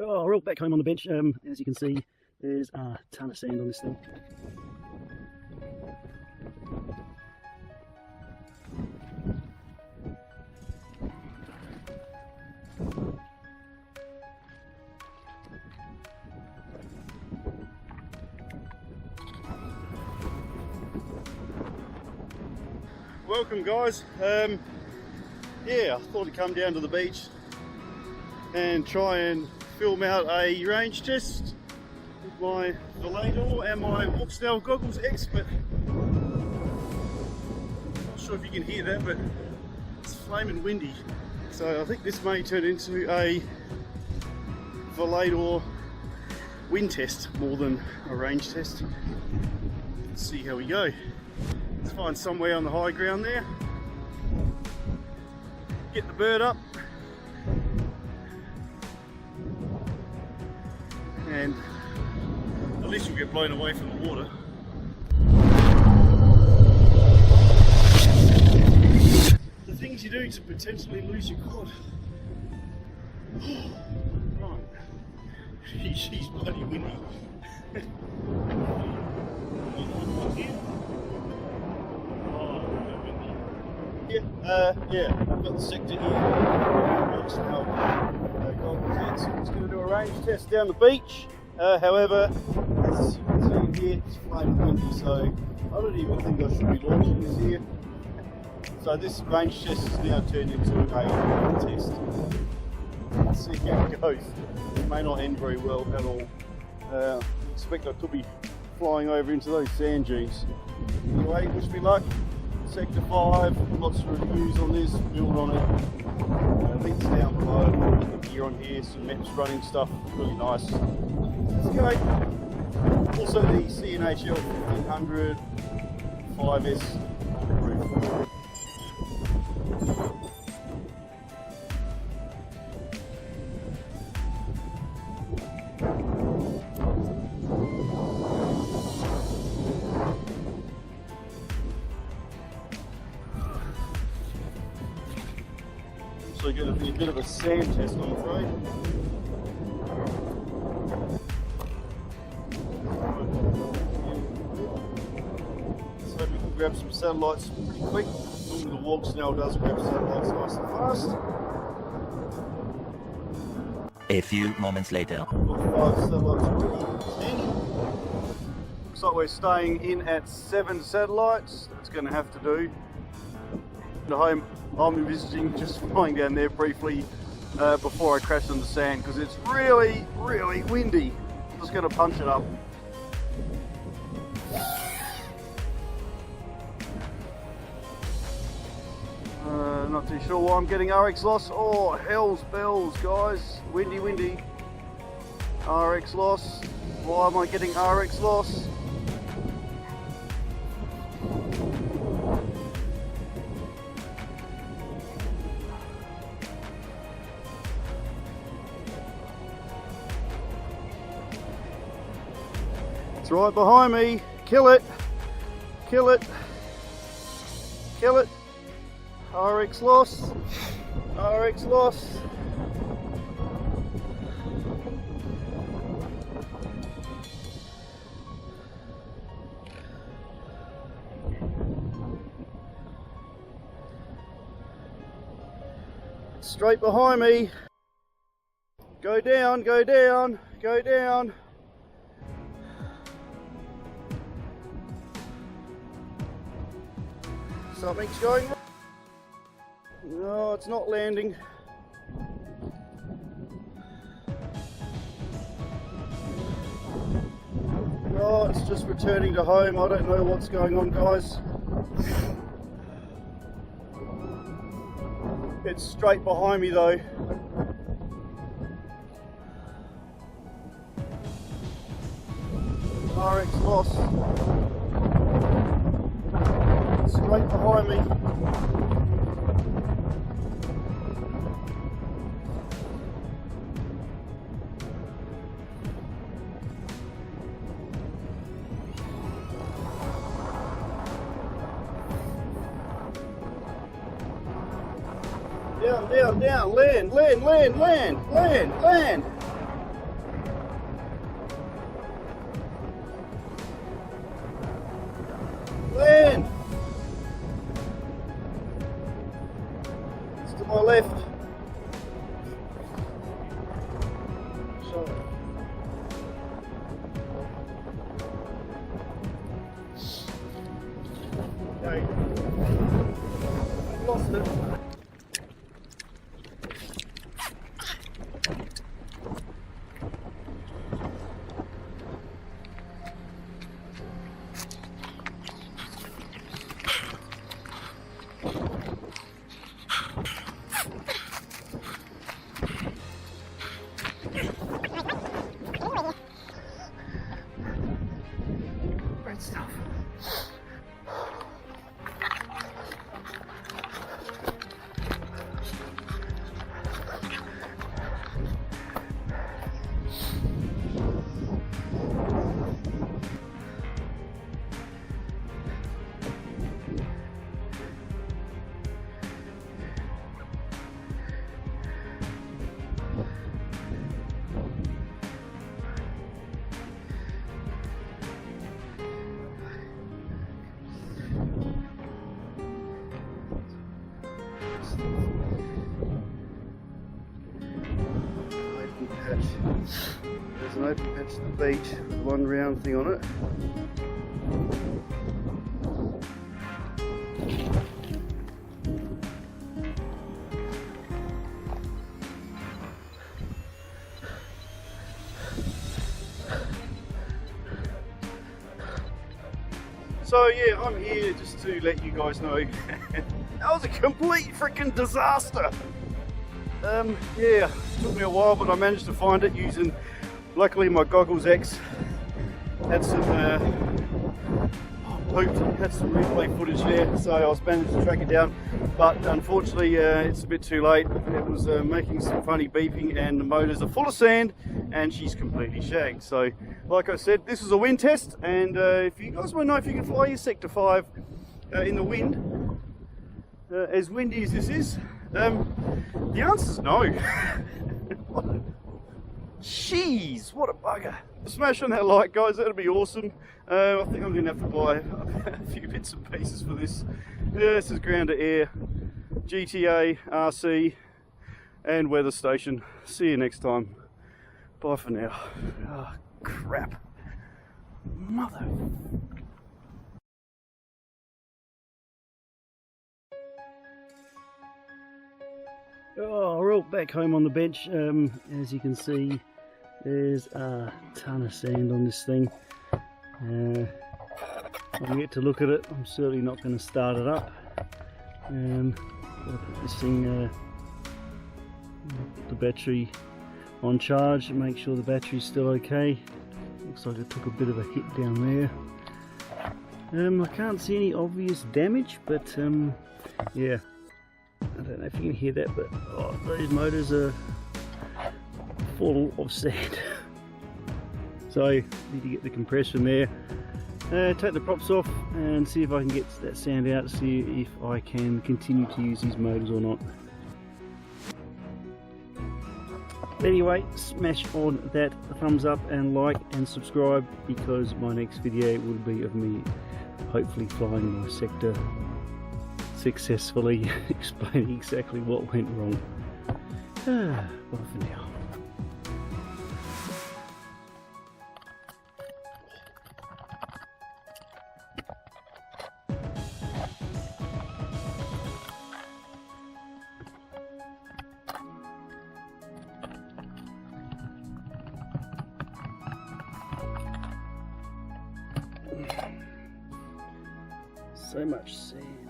Oh, we're all back home on the bench. As you can see, there's a ton of sand on this thing. Welcome guys. Yeah, I thought I'd come down to the beach and try and film out a range test with my Avatar and my Walksnail goggles expert. Not sure if you can hear that, but it's flaming windy. So I think this may turn into a Avatar wind test more than a range test. Let's see how we go. Let's find somewhere on the high ground there. Get the bird up. And at least you'll get blown away from the water. The things you do to potentially lose your quad. Right. She's bloody windy. Yeah, I've got the sector here. So I'm just going to do a range test down the beach. However, as you can see here, it's flaming windy, so I don't even think I should be launching this here. So this range test is now turned into a test. Let's see how it goes. It may not end very well at all. I expect I could be flying over into those sand dunes. Anyway, wish me luck. Sector 5, lots of reviews on this, build on it. Links down below, the gear on here, some MEPS running stuff, really nice. Let's go. Also the CNHL 1500 5S roof. Also going to be a bit of a sand test, I'm afraid. Let's hope we can grab some satellites pretty quick. The Walksnail does grab satellites nice and fast. A few moments later. Got 5 satellites already. 10. Looks like we're staying in at 7 satellites. That's going to have to do. The home, I'm envisaging just flying down there briefly before I crash on the sand because it's really, really windy. I'm just going to punch it up. Not too sure why I'm getting RX loss. Oh, hell's bells, guys. Windy, windy. RX loss. Why am I getting RX loss? It's right behind me. Kill it. Kill it. Kill it. RX loss. RX loss. Straight behind me. Go down, go down, go down. Something's going wrong. No, it's not landing. Oh, it's just returning to home. I don't know what's going on, guys. It's straight behind me though. RX loss. Straight behind me. Down, down, down, land, land, land, land, land, land. shot. Okay. Lost it. Great stuff. There's an open patch at the beach with one round thing on it. So yeah, I'm here just to let you guys know that was a complete freaking disaster. Yeah, it took me a while, but I managed to find it using, luckily my Goggles X had some had some replay footage there, so I was managed to track it down, but unfortunately it's a bit too late. It was making some funny beeping and the motors are full of sand and she's completely shagged. So like I said, this is a wind test, and if you guys want to know if you can fly your Sector 5 in the wind, as windy as this is, the answer's no. Jeez, what a bugger. Smash on that like, guys, that'd be awesome. I think I'm going to have to buy a few bits and pieces for this. Yeah, this is ground to air, GTA, RC, and weather station. See you next time. Bye for now. Oh, crap. Mother... Oh, we're all back home on the bench. As you can see, there's a ton of sand on this thing. I'll get to look at it. I'm certainly not going to start it up. Gotta put this thing, the battery on charge and make sure the battery's still okay. Looks like it took a bit of a hit down there. I can't see any obvious damage, but yeah. I don't know if you can hear that, but oh, those motors are full of sand. So I need to get the compressor in there, take the props off and see if I can get that sand out, see if I can continue to use these motors or not. Anyway, smash on that thumbs up and like and subscribe, because my next video will be of me hopefully flying my sector successfully, explaining exactly what went wrong. Bye for now. So much sand.